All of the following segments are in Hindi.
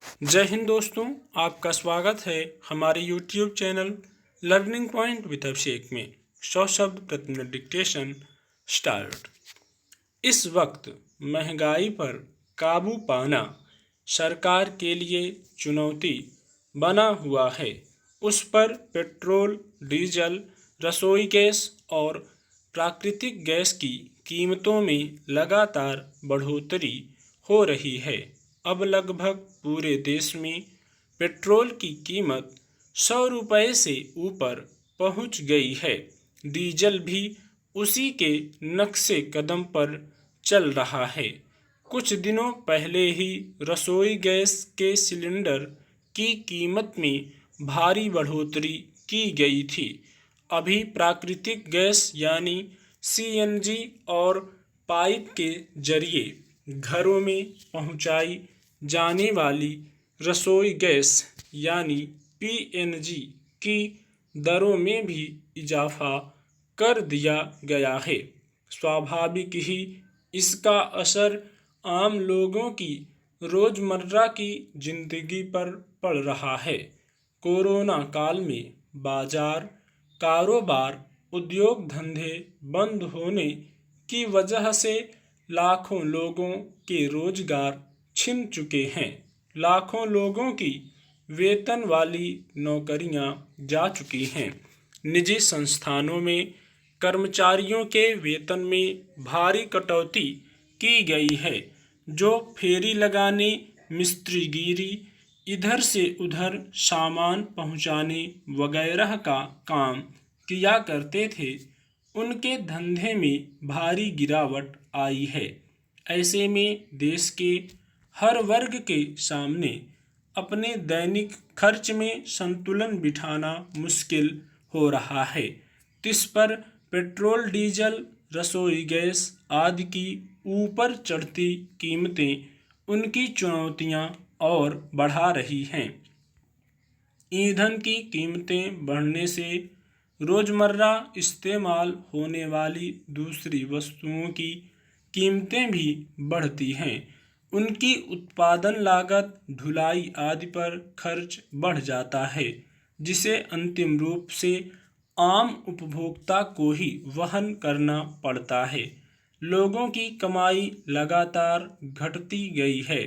जय हिंद दोस्तों, आपका स्वागत है हमारे YouTube channel learning point with Abhishek में। 100 शब्द प्रति मिनट डिक्टेशन स्टार्ट। इस वक्त महंगाई पर काबू पाना सरकार के लिए चुनौती बना हुआ है। उस पर पेट्रोल, डीजल, रसोई गैस और प्राकृतिक गैस की कीमतों में लगातार बढ़ोतरी हो रही है। अब लगभग पूरे देश में पेट्रोल की कीमत 100 रुपये से ऊपर पहुंच गई है। डीजल भी उसी के नक्शे कदम पर चल रहा है। कुछ दिनों पहले ही रसोई गैस के सिलेंडर की कीमत में भारी बढ़ोतरी की गई थी। अभी प्राकृतिक गैस यानी सीएनजी और पाइप के जरिए घरों में पहुंचाई जाने वाली रसोई गैस यानी पीएनजी की दरों में भी इजाफा कर दिया गया है। स्वाभाविक ही इसका असर आम लोगों की रोजमर्रा की जिंदगी पर पड़ रहा है। कोरोना काल में बाजार, कारोबार, उद्योग धंधे बंद होने की वजह से लाखों लोगों के रोजगार छिन चुके हैं। लाखों लोगों की वेतन वाली नौकरियां जा चुकी हैं। निजी संस्थानों में कर्मचारियों के वेतन में भारी कटौती की गई है। जो फेरी लगाने, मिस्त्रीगिरी, इधर से उधर सामान पहुंचाने वगैरह का काम किया करते थे, उनके धंधे में भारी गिरावट आई है। ऐसे में देश के हर वर्ग के सामने अपने दैनिक खर्च में संतुलन बिठाना मुश्किल हो रहा है। इस पर पेट्रोल, डीजल, रसोई गैस आदि की ऊपर चढ़ती कीमतें उनकी चुनौतियां और बढ़ा रही हैं। ईंधन की कीमतें बढ़ने से रोजमर्रा इस्तेमाल होने वाली दूसरी वस्तुओं की कीमतें भी बढ़ती हैं। उनकी उत्पादन लागत, ढुलाई आदि पर खर्च बढ़ जाता है, जिसे अंतिम रूप से आम उपभोक्ता को ही वहन करना पड़ता है। लोगों की कमाई लगातार घटती गई है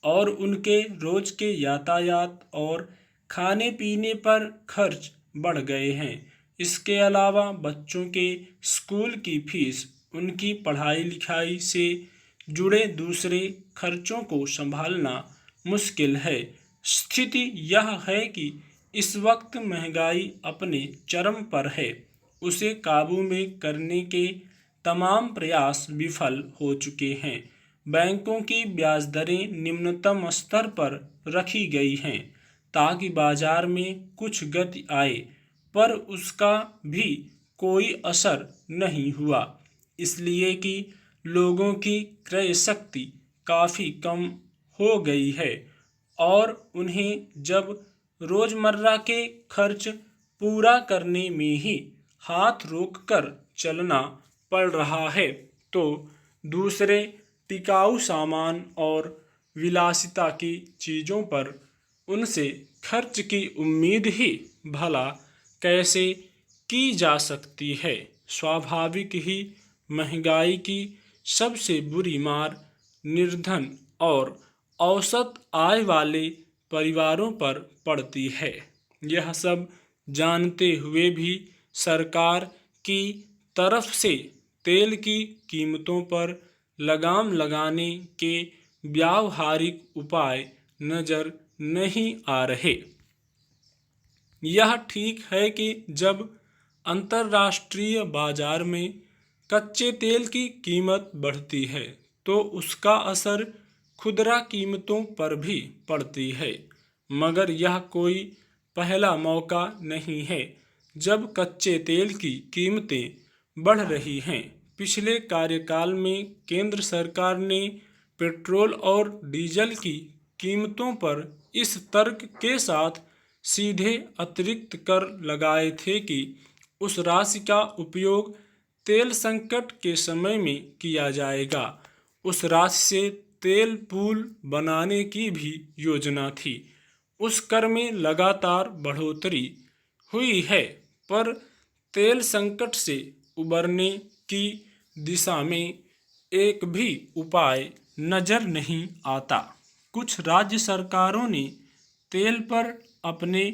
और उनके रोज के यातायात और खाने पीने पर खर्च बढ़ गए हैं। इसके अलावा बच्चों के स्कूल की फीस, उनकी पढ़ाई लिखाई से जुड़े दूसरे खर्चों को संभालना मुश्किल है। स्थिति यह है कि इस वक्त महंगाई अपने चरम पर है। उसे काबू में करने के तमाम प्रयास विफल हो चुके हैं। बैंकों की ब्याज दरें निम्नतम स्तर पर रखी गई हैं ताकि बाजार में कुछ गति आए, पर उसका भी कोई असर नहीं हुआ, इसलिए कि लोगों की क्रय शक्ति काफ़ी कम हो गई है और उन्हें जब रोज़मर्रा के खर्च पूरा करने में ही हाथ रोककर चलना पड़ रहा है, तो दूसरे टिकाऊ सामान और विलासिता की चीज़ों पर उनसे खर्च की उम्मीद ही भला कैसे की जा सकती है। स्वाभाविक ही महंगाई की सबसे बुरी मार निर्धन और औसत आय वाले परिवारों पर पड़ती है। यह सब जानते हुए भी सरकार की तरफ से तेल की कीमतों पर लगाम लगाने के व्यावहारिक उपाय नज़र नहीं आ रहे। यह ठीक है कि जब अंतर्राष्ट्रीय बाजार में कच्चे तेल की कीमत बढ़ती है तो उसका असर खुदरा कीमतों पर भी पड़ती है, मगर यह कोई पहला मौका नहीं है जब कच्चे तेल की कीमतें बढ़ रही हैं। पिछले कार्यकाल में केंद्र सरकार ने पेट्रोल और डीजल की कीमतों पर इस तर्क के साथ सीधे अतिरिक्त कर लगाए थे कि उस राशि का उपयोग तेल संकट के समय में किया जाएगा। उस राशि से तेल पुल बनाने की भी योजना थी। उस कर में लगातार बढ़ोतरी हुई है, पर तेल संकट से उबरने की दिशा में एक भी उपाय नजर नहीं आता। कुछ राज्य सरकारों ने तेल पर अपने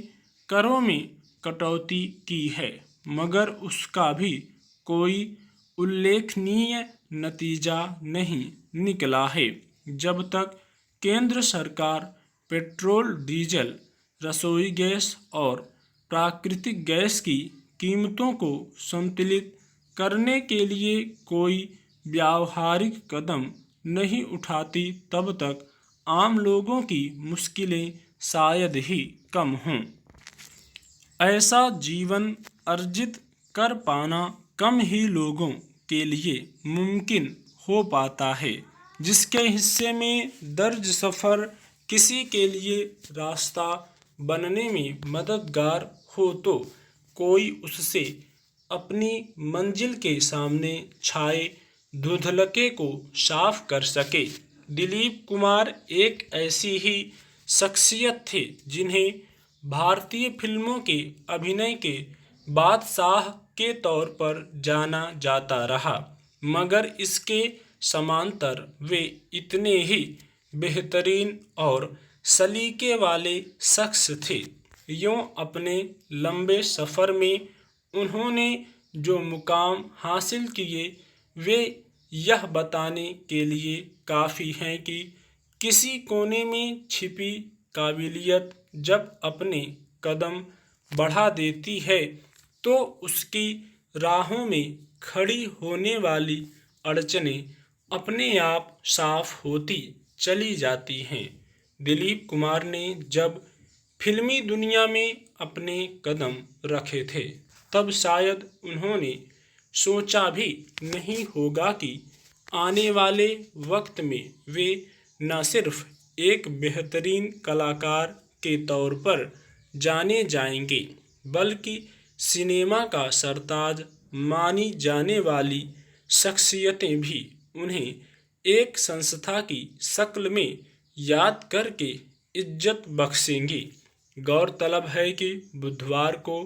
करों में कटौती की है, मगर उसका भी कोई उल्लेखनीय नतीजा नहीं निकला है। जब तक केंद्र सरकार पेट्रोल, डीजल, रसोई गैस और प्राकृतिक गैस की कीमतों को संतुलित करने के लिए कोई व्यावहारिक कदम नहीं उठाती, तब तक आम लोगों की मुश्किलें शायद ही कम हों। ऐसा जीवन अर्जित कर पाना कम ही लोगों के लिए मुमकिन हो पाता है। जिसके हिस्से में दर्ज सफ़र किसी के लिए रास्ता बनने में मददगार हो, तो कोई उससे अपनी मंजिल के सामने छाए धुंधलके को साफ कर सके। दिलीप कुमार एक ऐसी ही शख्सियत थे जिन्हें भारतीय फिल्मों के अभिनय के बादशाह के तौर पर जाना जाता रहा, मगर इसके समांतर वे इतने ही बेहतरीन और सलीके वाले शख्स थे। यूं अपने लंबे सफ़र में उन्होंने जो मुकाम हासिल किए, वे यह बताने के लिए काफ़ी हैं कि किसी कोने में छिपी काबिलियत जब अपने कदम बढ़ा देती है, तो उसकी राहों में खड़ी होने वाली अड़चनें अपने आप साफ होती चली जाती हैं। दिलीप कुमार ने जब फिल्मी दुनिया में अपने कदम रखे थे, तब शायद उन्होंने सोचा भी नहीं होगा कि आने वाले वक्त में वे न सिर्फ एक बेहतरीन कलाकार के तौर पर जाने जाएंगे, बल्कि सिनेमा का सरताज मानी जाने वाली शख्सियतें भी उन्हें एक संस्था की शक्ल में याद करके इज्जत बख्शेंगी। गौरतलब है कि बुधवार को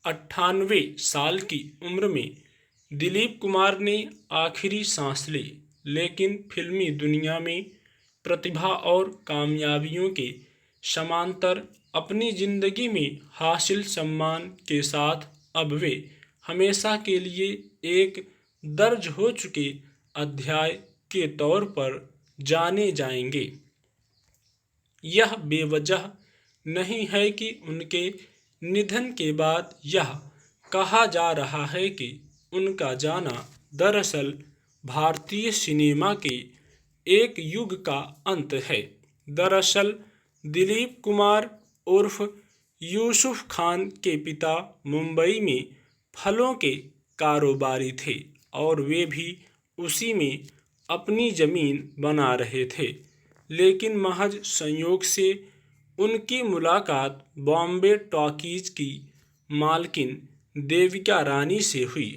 98 साल की उम्र में दिलीप कुमार ने आखिरी सांस ली, लेकिन फिल्मी दुनिया में प्रतिभा और कामयाबियों के समांतर अपनी जिंदगी में हासिल सम्मान के साथ अब वे हमेशा के लिए एक दर्ज हो चुके अध्याय के तौर पर जाने जाएंगे। यह बेवजह नहीं है कि उनके निधन के बाद यह कहा जा रहा है कि उनका जाना दरअसल भारतीय सिनेमा के एक युग का अंत है। दरअसल दिलीप कुमार उर्फ यूसुफ खान के पिता मुंबई में फलों के कारोबारी थे और वे भी उसी में अपनी ज़मीन बना रहे थे, लेकिन महज संयोग से उनकी मुलाकात बॉम्बे टॉकीज की मालकिन देविका रानी से हुई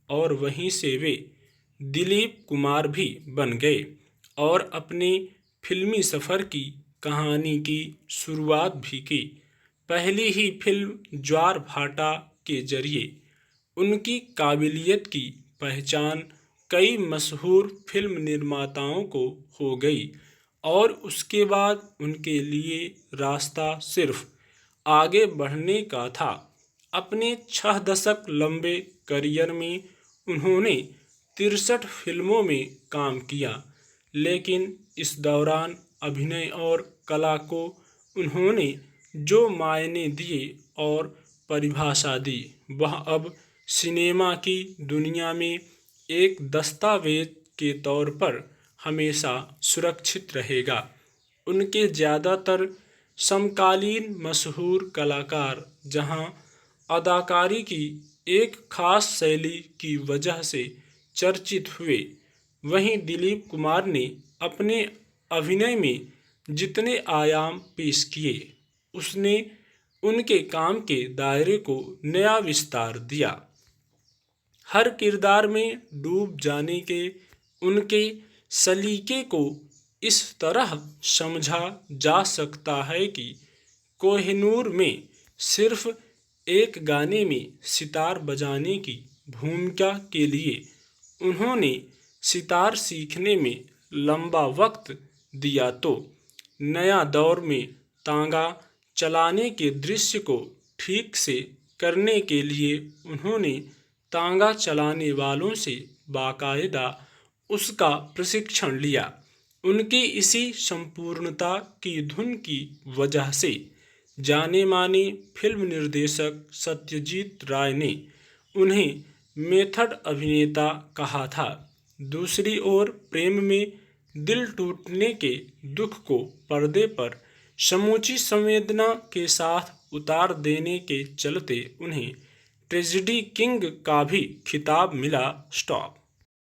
और वहीं से वे दिलीप कुमार भी बन गए और अपने फिल्मी सफ़र की कहानी की शुरुआत भी की। पहली ही फिल्म ज्वार भाटा के जरिए उनकी काबिलियत की पहचान कई मशहूर फिल्म निर्माताओं को हो गई और उसके बाद उनके लिए रास्ता सिर्फ आगे बढ़ने का था। अपने 6 दशक लंबे करियर में उन्होंने 63 फिल्मों में काम किया, लेकिन इस दौरान अभिनय और कला को उन्होंने जो मायने दिए और परिभाषा दी, वह अब सिनेमा की दुनिया में एक दस्तावेज के तौर पर हमेशा सुरक्षित रहेगा। उनके ज़्यादातर समकालीन मशहूर कलाकार जहां अदाकारी की एक खास शैली की वजह से चर्चित हुए, वहीं दिलीप कुमार ने अपने अभिनय में जितने आयाम पेश किए, उसने उनके काम के दायरे को नया विस्तार दिया। हर किरदार में डूब जाने के उनके सलीके को इस तरह समझा जा सकता है कि कोहिनूर में सिर्फ एक गाने में सितार बजाने की भूमिका के लिए उन्होंने सितार सीखने में लंबा वक्त दिया, तो नया दौर में तांगा चलाने के दृश्य को ठीक से करने के लिए उन्होंने तांगा चलाने वालों से बाकायदा उसका प्रशिक्षण लिया। उनकी इसी संपूर्णता की धुन की वजह से जाने माने फिल्म निर्देशक सत्यजीत राय ने उन्हें मेथड अभिनेता कहा था। दूसरी ओर प्रेम में दिल टूटने के दुख को पर्दे पर समूची संवेदना के साथ उतार देने के चलते उन्हें ट्रेजेडी किंग का भी खिताब मिला। स्टॉप।